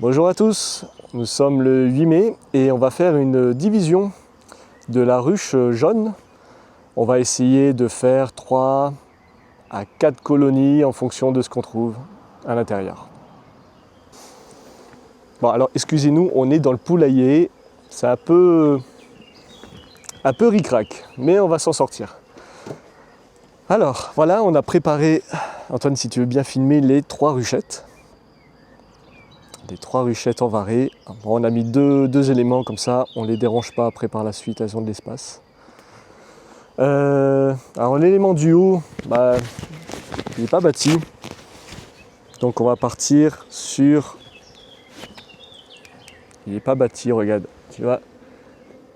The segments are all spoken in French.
Bonjour à tous, nous sommes le 8 mai et on va faire une division de la ruche jaune. On va essayer de faire 3 à 4 colonies en fonction de ce qu'on trouve à l'intérieur. Bon alors excusez-nous, on est dans le poulailler, c'est un peu ric-rac, mais on va s'en sortir. Alors voilà, on a préparé, Antoine si tu veux bien filmer les 3 ruchettes. Les 3 ruchettes en varée. Bon, on a mis deux éléments comme ça, on ne les dérange pas après par la suite, elles ont de l'espace. Alors l'élément du haut, il n'est pas bâti. Donc on va partir sur... Il n'est pas bâti, regarde. Tu vois,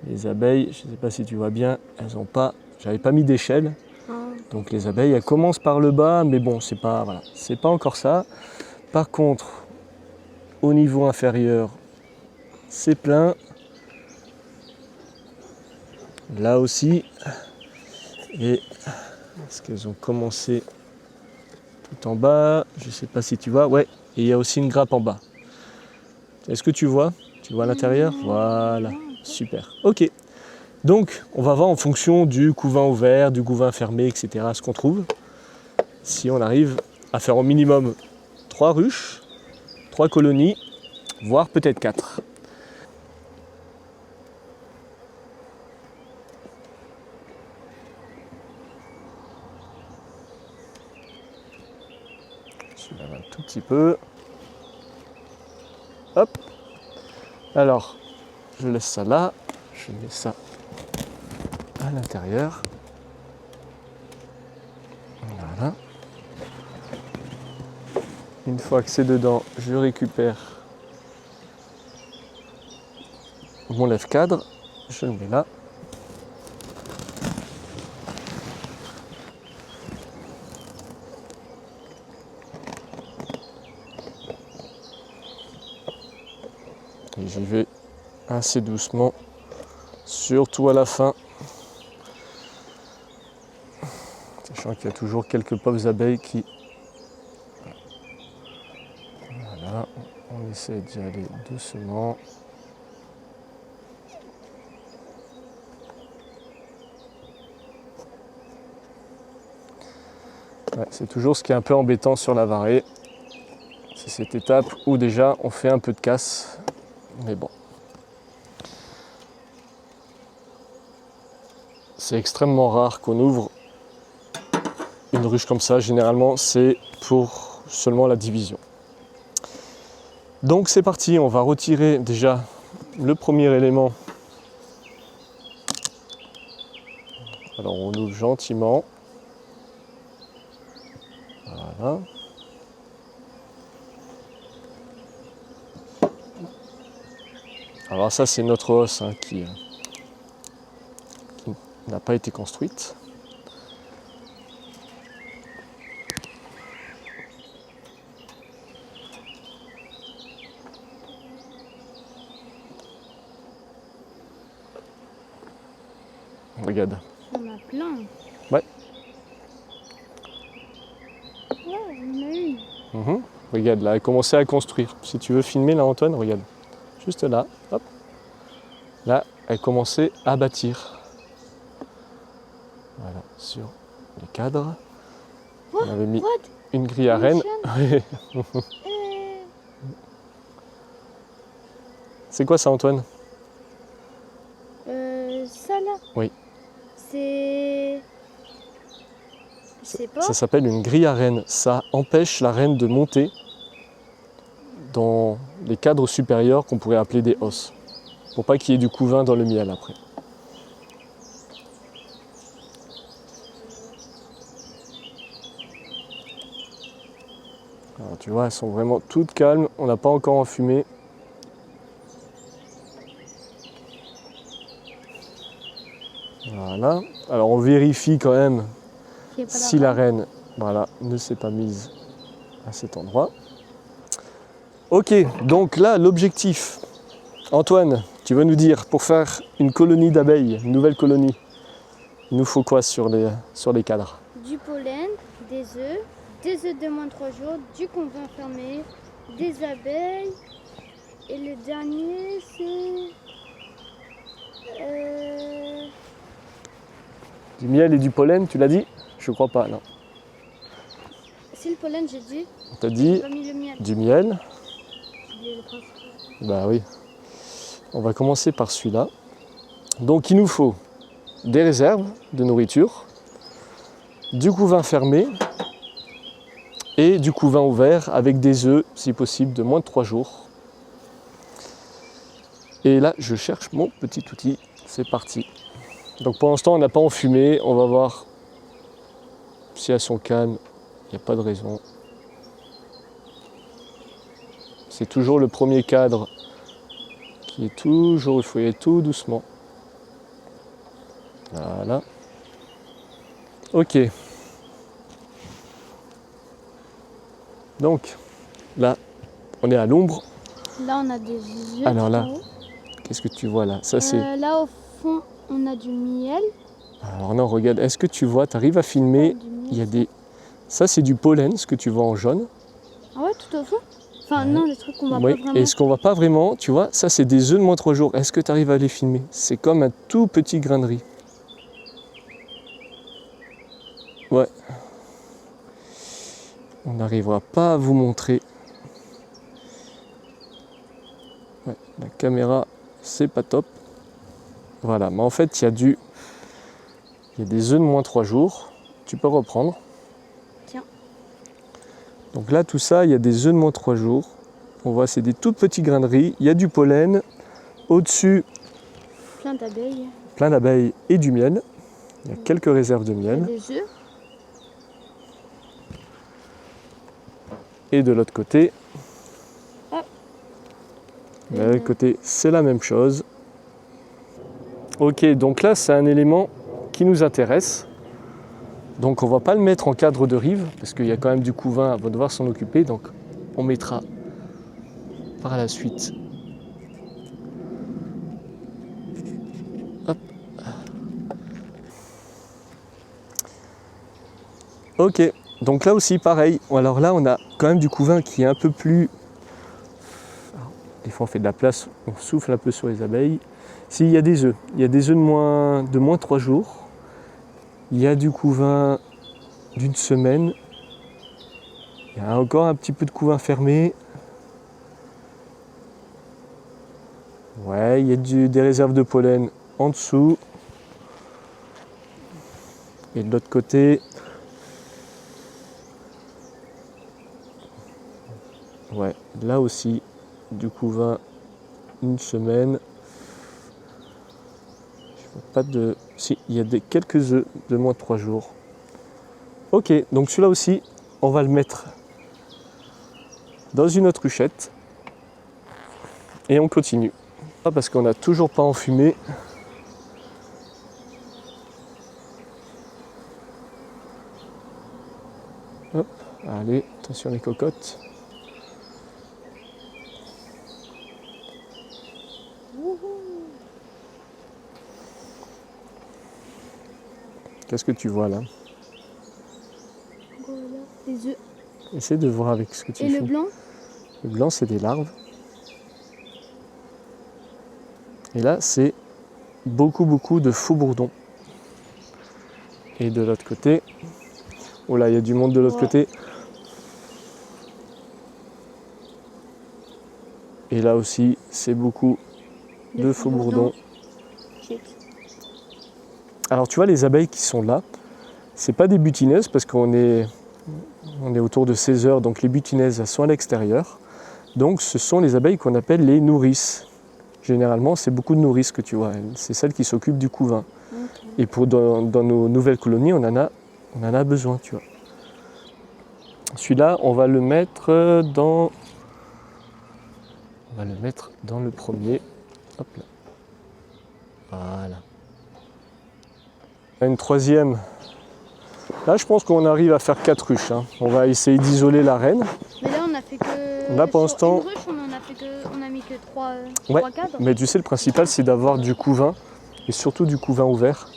les abeilles, je ne sais pas si tu vois bien, elles n'ont pas... J'avais pas mis d'échelle. Donc les abeilles, elles commencent par le bas, mais bon, c'est pas encore ça. Par contre, au niveau inférieur, c'est plein. Là aussi. Et est-ce qu'elles ont commencé tout en bas? Je ne sais pas si tu vois. Ouais, et il y a aussi une grappe en bas. Est-ce que tu vois? Tu vois à l'intérieur? Voilà, super. Ok. Donc, on va voir en fonction du couvain ouvert, du couvain fermé, etc. ce qu'on trouve. Si on arrive à faire au minimum 3 ruches, 3 colonies, voire peut-être 4. Je lave un tout petit peu. Hop. Alors, je laisse ça là. Je mets ça à l'intérieur. Voilà. Une fois que c'est dedans, je récupère mon lève-cadre. Je le mets là. Et j'y vais assez doucement, surtout à la fin. Sachant qu'il y a toujours quelques pauvres abeilles qui... Voilà, on essaie d'y aller doucement. Ouais, c'est toujours ce qui est un peu embêtant sur la varée. C'est cette étape où déjà on fait un peu de casse. Mais bon. C'est extrêmement rare qu'on ouvre une ruche comme ça. Généralement, c'est pour seulement la division. Donc c'est parti, on va retirer déjà le premier élément. Alors on ouvre gentiment. Voilà. Alors ça c'est notre hausse qui n'a pas été construite. Regarde. Il y en a plein. Ouais. Ouais, il y en a une. Regarde, là, elle a commencé à construire. Si tu veux filmer là, Antoine, regarde. Juste là, hop. Là, elle commençait à bâtir. Voilà, sur les cadres. On avait mis une grille à rennes. C'est quoi ça, Antoine? Ça là? Oui. C'est... Je sais pas. Ça s'appelle une grille à rennes. Ça empêche la reine de monter dans les cadres supérieurs qu'on pourrait appeler des hausses. Pour pas qu'il y ait du couvain dans le miel après. Alors tu vois, elles sont vraiment toutes calmes. On n'a pas encore enfumé. Voilà. Alors on vérifie quand même si la reine ne s'est pas mise à cet endroit. Ok, donc là l'objectif, Antoine, tu veux nous dire pour faire une colonie d'abeilles, une nouvelle colonie, il nous faut quoi sur les cadres? Du pollen, des œufs de moins de 3 jours, du couvain fermé, des abeilles Et le dernier, c'est... Du miel et du pollen, tu l'as dit? Je crois pas, non. C'est le pollen, j'ai dit. On t'a dit J'ai pas mis le miel. du miel. J'ai oublié le principe. Bah oui. On va commencer par celui-là. Donc il nous faut des réserves de nourriture, du couvain fermé et du couvain ouvert avec des œufs, si possible, de moins de 3 jours. Et là, je cherche mon petit outil. C'est parti. Donc pour l'instant, on n'a pas enfumé. On va voir si elles sont calmes. Il n'y a pas de raison. C'est toujours le premier cadre qui est toujours, il faut y aller tout doucement. Voilà. Ok. Donc, là, on est à l'ombre. Là, on a des œufs. Alors là, en haut. qu'est-ce que tu vois là? Ça, c'est... Là, au fond, on a du miel. Alors non, regarde, est-ce que tu vois, tu arrives à filmer, Du miel. il y a des... Ça, c'est du pollen, ce que tu vois en jaune. Ah ouais, tout au fond. Enfin, Ouais. non, les trucs qu'on voit Oui, pas vraiment. et ce qu'on voit pas vraiment, tu vois, ça, c'est des œufs de moins 3 jours. Est-ce que tu arrives à les filmer? C'est comme un tout petit grain de riz. Ouais. On n'arrivera pas à vous montrer. Ouais, la caméra, c'est pas top. Voilà, mais en fait, il y a des œufs de moins 3 jours. Tu peux reprendre. Tiens. Donc là, tout ça, il y a des œufs de moins 3 jours. On voit, c'est des tout petits grains de riz. Il y a du pollen. Au-dessus, Plein d'abeilles. plein d'abeilles et du miel. Il y a quelques réserves de Il y a miel. des œufs. Et de l'autre côté, Hop. de l'autre côté, c'est la même chose. Ok, donc là, c'est un élément qui nous intéresse. Donc on ne va pas le mettre en cadre de rive, parce qu'il y a quand même du couvain, on va devoir s'en occuper. Donc on mettra par la suite. Hop. Ok, donc là aussi pareil. Alors là, on a quand même du couvain qui est un peu plus... Alors, des fois on fait de la place, on souffle un peu sur les abeilles. S'il y a des œufs, il y a des œufs de moins 3 jours. Il y a du couvain d'une semaine. Il y a encore un petit peu de couvain fermé. Ouais, il y a des réserves de pollen en dessous. Et de l'autre côté, ouais, là aussi, du couvain une semaine. Je vois pas de... Si, il y a quelques œufs de moins de 3 jours. Ok, donc celui-là aussi, on va le mettre dans une autre ruchette. Et on continue. Parce qu'on n'a toujours pas enfumé. Hop, allez, attention les cocottes. Qu'est-ce que tu vois là? Voilà, des œufs. Essaie de voir avec ce que tu Et fais. le blanc? Le blanc, c'est des larves. Et là, c'est beaucoup de faux bourdons. Et de l'autre côté, oh là, il y a du monde de l'autre côté. Et là aussi, c'est beaucoup de faux bourdons. Alors tu vois, les abeilles qui sont là, c'est pas des butineuses parce qu'on est autour de 16 heures, donc les butineuses elles sont à l'extérieur. Donc ce sont les abeilles qu'on appelle les nourrices. Généralement, c'est beaucoup de nourrices que tu vois. C'est celles qui s'occupent du couvain. Okay. Et dans nos nouvelles colonies, on en a besoin, tu vois. Celui-là, on va le mettre dans le premier. Hop là. Voilà. Une troisième. Là, je pense qu'on arrive à faire 4 ruches. Hein. On va essayer d'isoler la reine. Mais là, on a fait que... Là, pour l'instant... Une ruche, on a mis que 3 cadres. Mais tu sais, le principal, c'est d'avoir du couvain. Et surtout du couvain ouvert.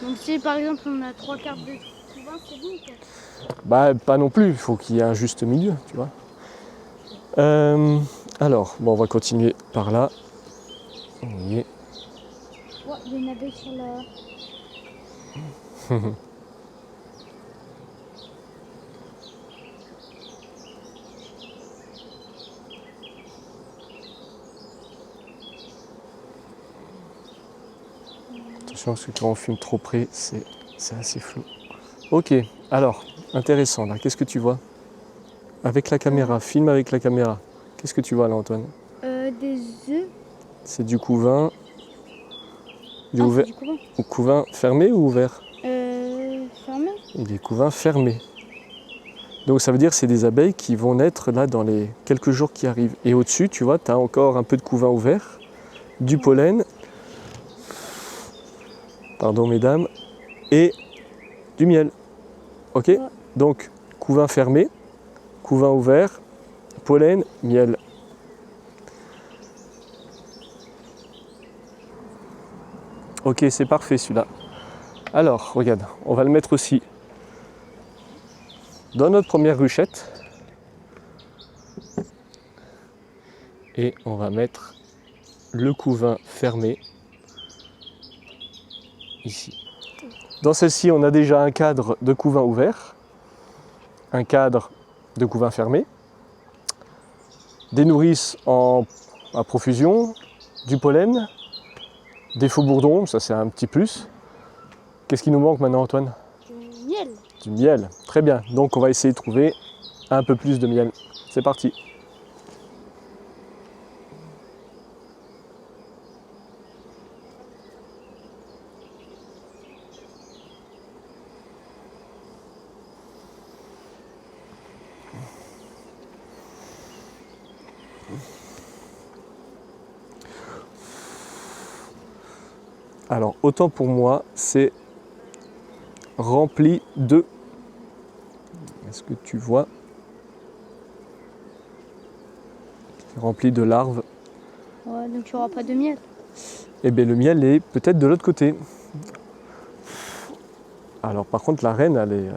Donc si, par exemple, on a 3 quarts de couvain, c'est bon, quoi. Bah, pas non plus. Il faut qu'il y ait un juste milieu, tu vois. Alors, bon, on va continuer par là. On y est. Ouais, il y a une abeille sur la... Attention, parce que quand on filme trop près, c'est assez flou. Ok, alors, intéressant là. Qu'est-ce que tu vois? Avec la caméra, filme avec la caméra. Qu'est-ce que tu vois là, Antoine? Des œufs. C'est du couvain. C'est du couvain. Couvain fermé ou ouvert? Fermé. Il est couvain fermé. Donc ça veut dire que c'est des abeilles qui vont naître là dans les quelques jours qui arrivent. Et au-dessus, tu vois, tu as encore un peu de couvain ouvert, du pollen, pardon mesdames, et du miel. Ok? Ouais. Donc couvain fermé, couvain ouvert, pollen, miel. Ok, c'est parfait celui-là. Alors, regarde, on va le mettre aussi dans notre première ruchette. Et on va mettre le couvain fermé ici. Dans celle-ci, on a déjà un cadre de couvain ouvert, un cadre de couvain fermé, des nourrices à profusion, du pollen, des faux bourdons, ça c'est un petit plus. Qu'est-ce qui nous manque maintenant, Antoine? Du miel. Du miel, très bien. Donc on va essayer de trouver un peu plus de miel. C'est parti. Alors, autant pour moi, c'est rempli de... Est-ce que tu vois? Rempli de larves. Ouais, donc il n'y aura pas de miel. Eh bien, le miel est peut-être de l'autre côté. Alors, par contre, la reine, elle est...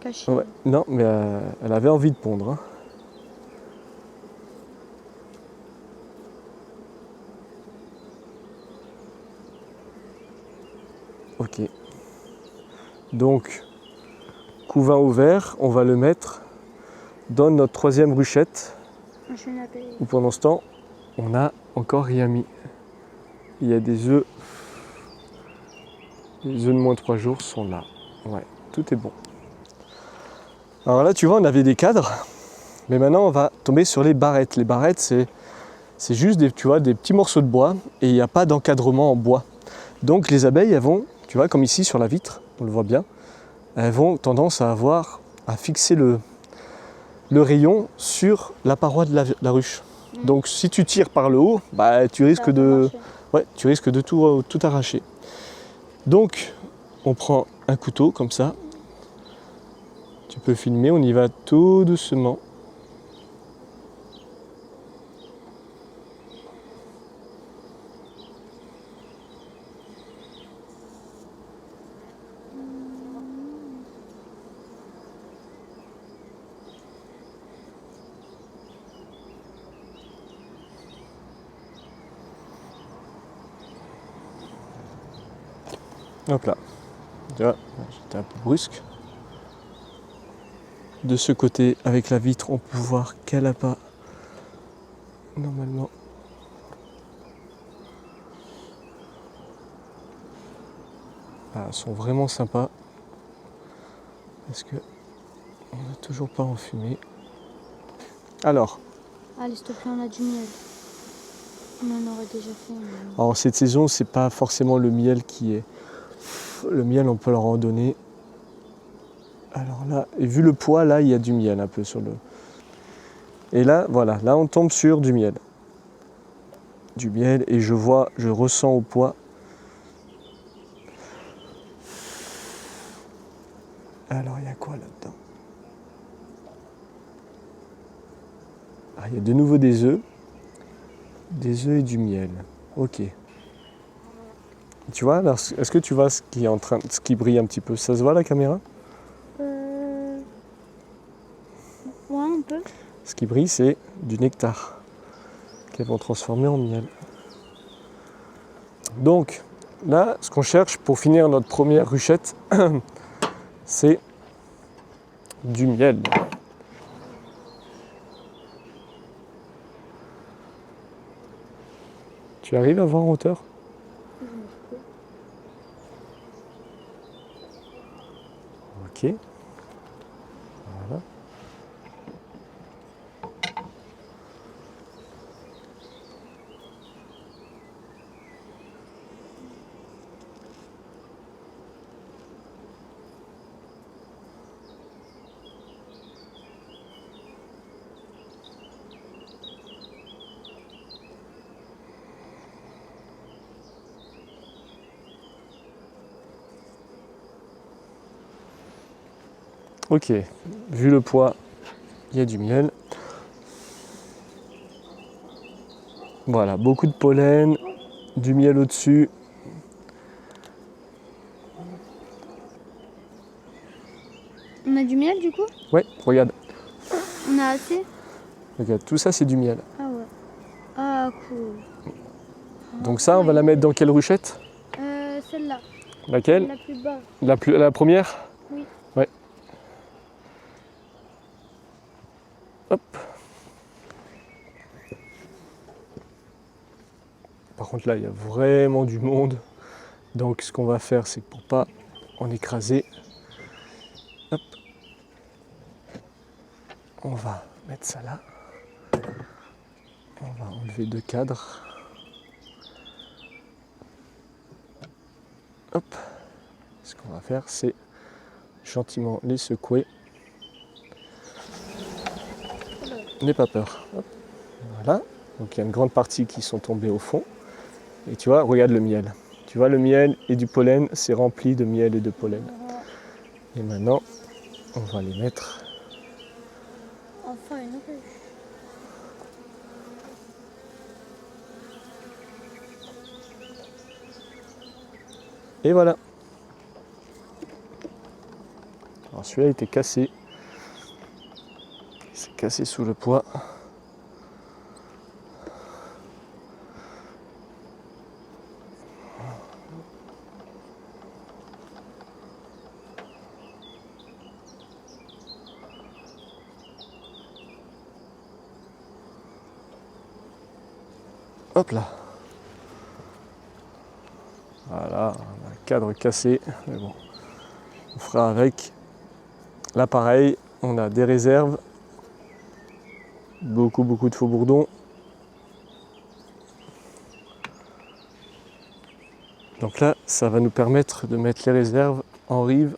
Caché. Ouais, non, mais elle avait envie de pondre. Hein. Ok. Donc, couvain ouvert, on va le mettre dans notre troisième ruchette. Où pendant ce temps, on n'a encore rien mis. Il y a des œufs. Les œufs de moins de 3 jours sont là. Ouais, tout est bon. Alors là, tu vois, on avait des cadres. Mais maintenant, on va tomber sur les barrettes. Les barrettes, c'est juste des petits morceaux de bois. Et il n'y a pas d'encadrement en bois. Donc les abeilles, elles vont, tu vois, comme ici sur la vitre, on le voit bien, elles vont tendance à fixer le rayon sur la paroi de la ruche. Donc si tu tires par le haut, bah, tu risques de tout arracher. Donc on prend un couteau comme ça. Tu peux filmer, on y va tout doucement. Hop là. Tu vois, j'étais un peu brusque. De ce côté, avec la vitre, on peut voir qu'elle n'a pas normalement. Ah, elles sont vraiment sympas. Parce que on n'a toujours pas enfumé. Alors. Allez, s'il te plaît, on a du miel. On en aurait déjà fait. En cette saison, c'est pas forcément le miel qui est. Le miel, on peut leur en donner. Alors là, et vu le poids, là, il y a du miel un peu sur le. Et là, voilà, là, on tombe sur du miel. Du miel, et je ressens au poids. Alors, il y a quoi là-dedans? Ah, il y a de nouveau des œufs. Des œufs et du miel. Ok. Tu vois, alors, est-ce que tu vois ce qui brille un petit peu? Ça se voit la caméra? Ouais, un peu. qui brille, c'est du nectar qu'elles vont transformer en miel. Donc là, ce qu'on cherche pour finir notre première ruchette, c'est du miel. Tu arrives à voir en hauteur? Ok. Voilà. Ok, vu le poids, il y a du miel. Voilà, beaucoup de pollen, du miel au-dessus. On a du miel du coup? Ouais, regarde, On a assez? regarde, tout ça c'est du miel. Ah ouais. Ah cool. Donc ça, on va la mettre dans quelle ruchette? Celle-là, Laquelle? la plus bas. La première? Oui. Ouais. Hop. Par contre là, il y a vraiment du monde. Donc ce qu'on va faire, c'est que pour pas en écraser, hop, on va mettre ça là. On va enlever 2 cadres. Hop. Ce qu'on va faire, c'est gentiment les secouer. N'aie pas peur. Hop. Voilà. Donc il y a une grande partie qui sont tombées au fond. Et tu vois, regarde le miel. Tu vois, le miel et du pollen, c'est rempli de miel et de pollen. Et maintenant, on va les mettre. Enfin une ruche. Et voilà. Alors celui-là était cassé. Il s'est cassé sous le poids. Hop là. Voilà, on a un cadre cassé. Mais bon, on fera avec. Là pareil, on a des réserves. Beaucoup de faux bourdons. Donc là, ça va nous permettre de mettre les réserves en rive.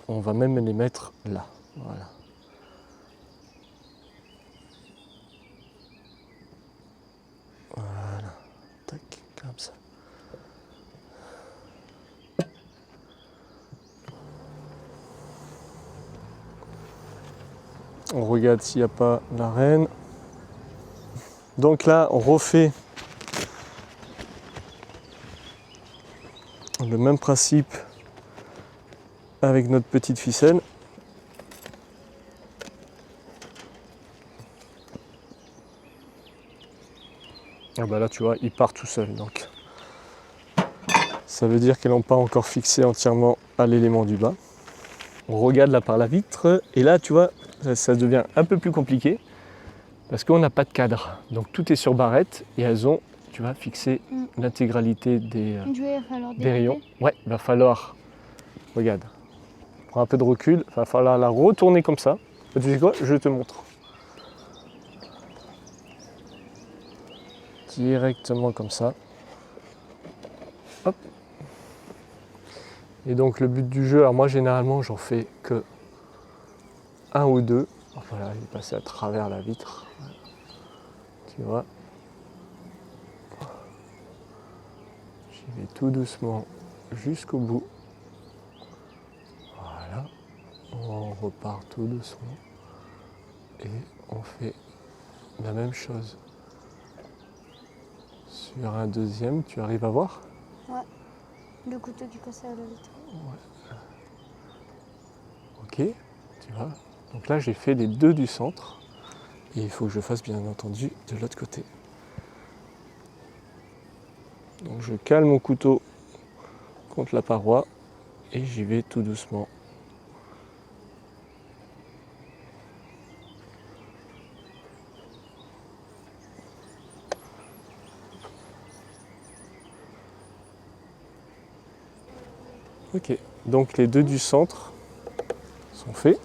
On va même les mettre là. Voilà. Voilà. Tac, comme ça. On regarde s'il n'y a pas la reine. Donc là, on refait le même principe avec notre petite ficelle. Ah bah là, tu vois, il part tout seul. Donc, ça veut dire qu'elles n'ont pas encore fixé entièrement à l'élément du bas. On regarde là par la vitre et là, tu vois, ça devient un peu plus compliqué parce qu'on n'a pas de cadre. Donc tout est sur barrette et elles ont, tu vois, fixé l'intégralité des rayons. Ouais, il va falloir, regarde, prends un peu de recul, il va falloir la retourner comme ça. Tu sais quoi, je te montre. Directement comme ça. Hop. Et donc le but du jeu, alors moi généralement j'en fais que un ou deux. Voilà, il est passé à travers la vitre. Tu vois. J'y vais tout doucement jusqu'au bout. Voilà. On repart tout doucement. Et on fait la même chose sur un deuxième. Tu arrives à voir? Ouais. Le couteau qui casse à la vitre. Ouais. Ok, tu vois. Donc là, j'ai fait les deux du centre. Et il faut que je fasse bien entendu de l'autre côté. Donc je cale mon couteau contre la paroi et j'y vais tout doucement. Ok, donc les deux du centre sont faits.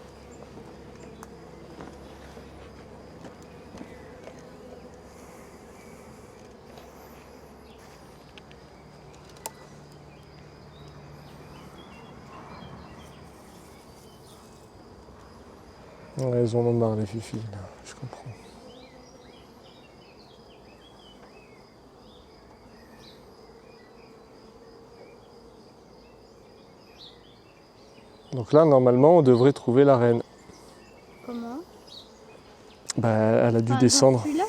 Ouais, elles en ont marre les filles, là, je comprends. Donc là, normalement, on devrait trouver la reine. Comment? Bah, elle a dû Dans descendre celui-là?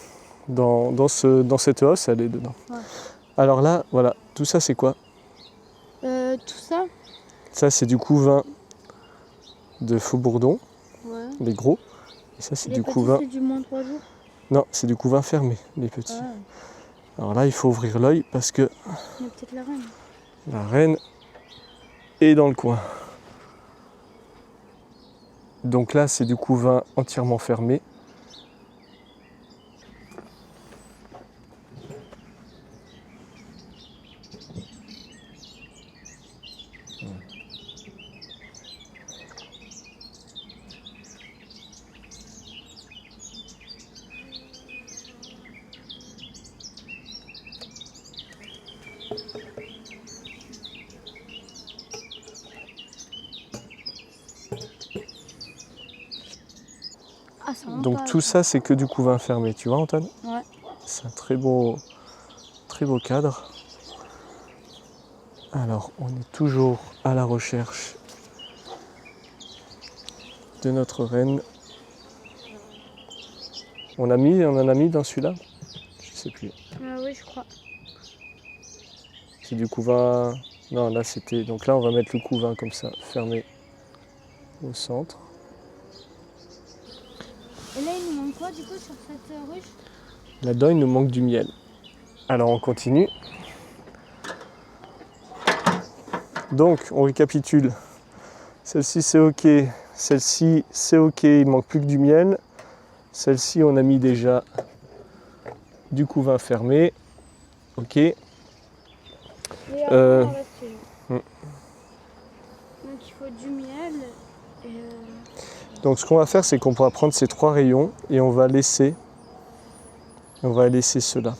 dans cette hausse, elle est dedans. Ouais. Alors là, voilà, tout ça c'est quoi? Tout ça? Ça c'est du couvain de Faux-Bourdon, Ouais. les gros. Et ça c'est Les du petits, couvain. c'est du moins 3 jours? Non, c'est du couvain fermé, les petits. Ah, Alors là, il faut ouvrir l'œil parce que il y a peut-être la reine. la reine est dans le coin. Donc là, c'est du couvain entièrement fermé. Ah, ça monte Donc pas, tout ça, c'est que du couvain fermé. Tu vois, Antoine? Ouais. C'est un très beau cadre. Alors, on est toujours à la recherche de notre reine. On en a mis dans celui-là? Je sais plus. Ah oui, je crois. C'est du couvain. Non, là c'était. Donc là, on va mettre le couvain comme ça, fermé au centre. Et là, il nous manque quoi du coup sur cette ruche? Là-dedans, il nous manque du miel. Alors, on continue. Donc, on récapitule. Celle-ci, c'est OK. Celle-ci, c'est OK. Il manque plus que du miel. Celle-ci, on a mis déjà du couvain fermé. OK. Et après, Euh, il en reste une. hmm. Donc, il faut du miel. Et Donc, ce qu'on va faire, c'est qu'on pourra prendre ces 3 rayons et on va laisser ceux-là.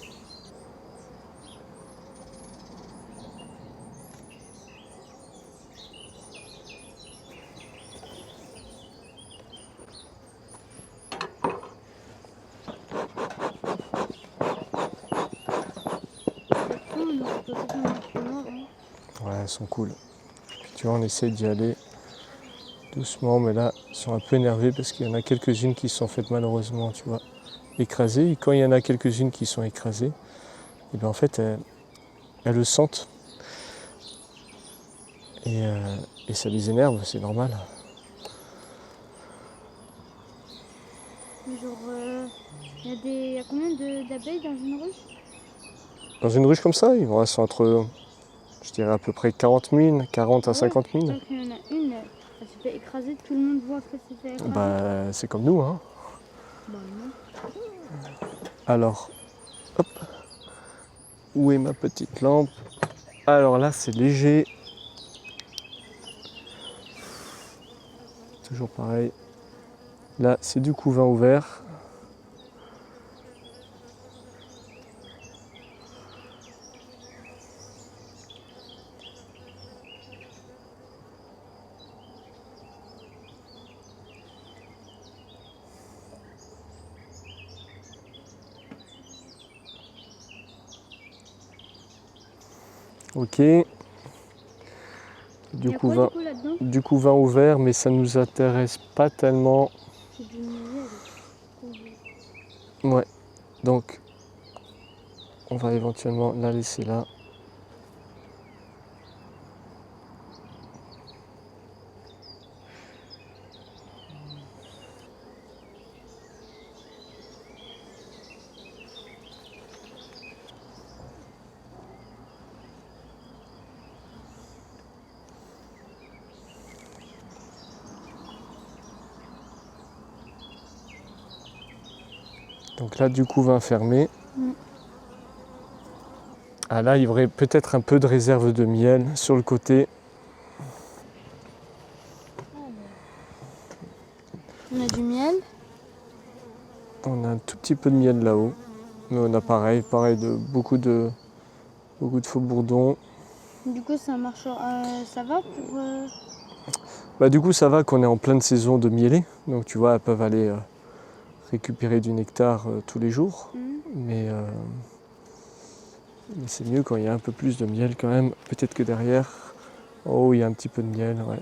on aurait peut-être un peu noir. Hein. Ouais, elles sont cool. Puis, tu vois, on essaie d'y aller doucement, mais là, ils sont un peu énervés parce qu'il y en a quelques-unes qui se sont faites malheureusement, tu vois, écrasées. Et quand il y en a quelques-unes qui sont écrasées, et bien en fait, elles le sentent. Et ça les énerve, c'est normal. Mais genre, il y a combien d'abeilles dans une ruche? Dans une ruche comme ça, ils vont être entre, je dirais à peu près 40 000, 40 à 50 000. Donc il y en a une, elle se fait écraser, tout le monde voit que c'est fait écraser. Bah, c'est comme nous, hein. Bah non. Alors, hop, où est ma petite lampe? Alors là, c'est léger. Toujours pareil. Là, c'est du couvain ouvert. Ok. Il y a quoi du coup là-dedans? Du couvain ouvert, mais ça ne nous intéresse pas tellement. C'est du miel. Ouais. Donc, on va éventuellement la laisser là. Donc là, du coup, vin fermé. Mm. Ah là, il y aurait peut-être un peu de réserve de miel sur le côté. On a du miel. On a un tout petit peu de miel là-haut. Mais on a pareil beaucoup de faux bourdons. Du coup, ça marche. Ça va pour. Bah, du coup, ça va qu'on est en pleine saison de mielés. Donc, tu vois, elles peuvent aller récupérer du nectar tous les jours. Mais c'est mieux quand il y a un peu plus de miel quand même. Peut-être que derrière, oh, il y a un petit peu de miel, ouais.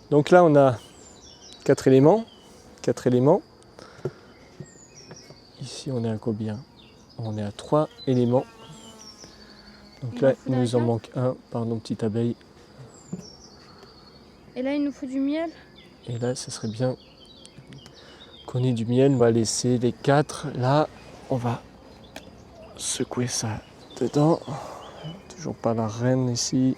Donc là, on a 4 éléments. Ici, on est à combien? On est à 3 éléments. Donc là, il nous en manque un, pardon, petite abeille. Et là, il nous faut du miel. Et là, ce serait bien qu'on ait du miel. On va laisser les 4. Là, on va secouer ça dedans. Toujours pas la reine ici.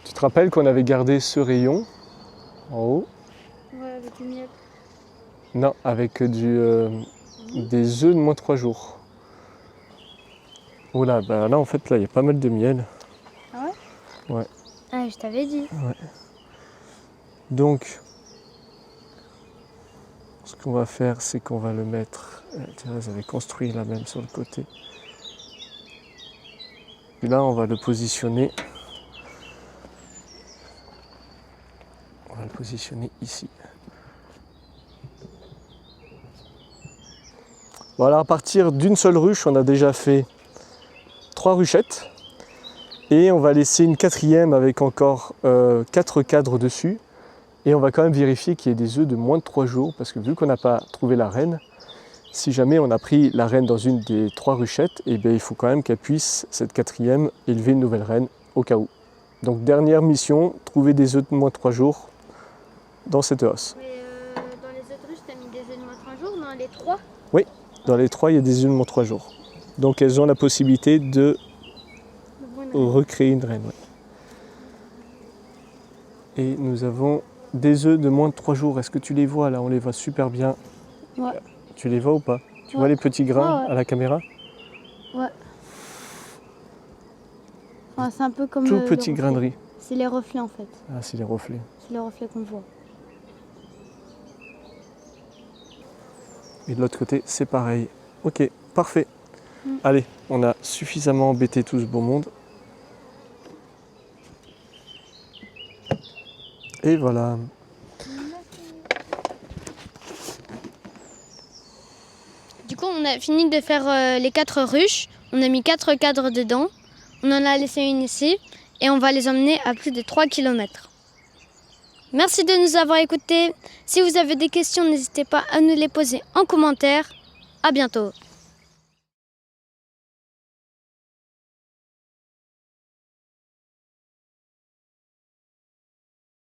Tu te rappelles qu'on avait gardé ce rayon en haut? Ouais, avec du miel. Non, avec des œufs de moins 3 jours. Oh là, bah là en fait, là, il y a pas mal de miel. Ah ouais? Ouais. Ah, je t'avais dit. Ouais. Donc, ce qu'on va faire, c'est qu'on va le mettre... Thérèse avait construit là même sur le côté. Et là, on va le positionner. On va le positionner ici. Bon, alors à partir d'une seule ruche, on a déjà fait 3 ruchettes. Et on va laisser une 4e avec encore 4 cadres dessus. Et on va quand même vérifier qu'il y ait des œufs de moins de 3 jours. Parce que vu qu'on n'a pas trouvé la reine, si jamais on a pris la reine dans une des 3 ruchettes, eh bien, il faut quand même qu'elle puisse, cette 4e, élever une nouvelle reine au cas où. Donc dernière mission, trouver des œufs de moins de 3 jours dans cette hausse. Mais dans les autres ruches, t'as mis des œufs de moins 3 jours, dans les 3? Oui, dans les 3, il y a des œufs de moins 3 jours. Donc elles ont la possibilité de recréer une reine. Ouais. Et nous avons des œufs de moins de 3 jours. Est-ce que tu les vois là? On les voit super bien. Ouais. Tu les vois ou pas? Tu vois les petits grains à la caméra? Ouais. Enfin, c'est un peu comme tout petit grain de riz. C'est les reflets en fait. Ah, c'est les reflets. C'est les reflets qu'on voit. Et de l'autre côté, c'est pareil. Ok, parfait. Allez, on a suffisamment embêté tout ce beau monde. Et voilà. Du coup, on a fini de faire les 4 ruches. On a mis 4 cadres dedans. On en a laissé une ici. Et on va les emmener à plus de 3 km. Merci de nous avoir écoutés. Si vous avez des questions, n'hésitez pas à nous les poser en commentaire. À bientôt.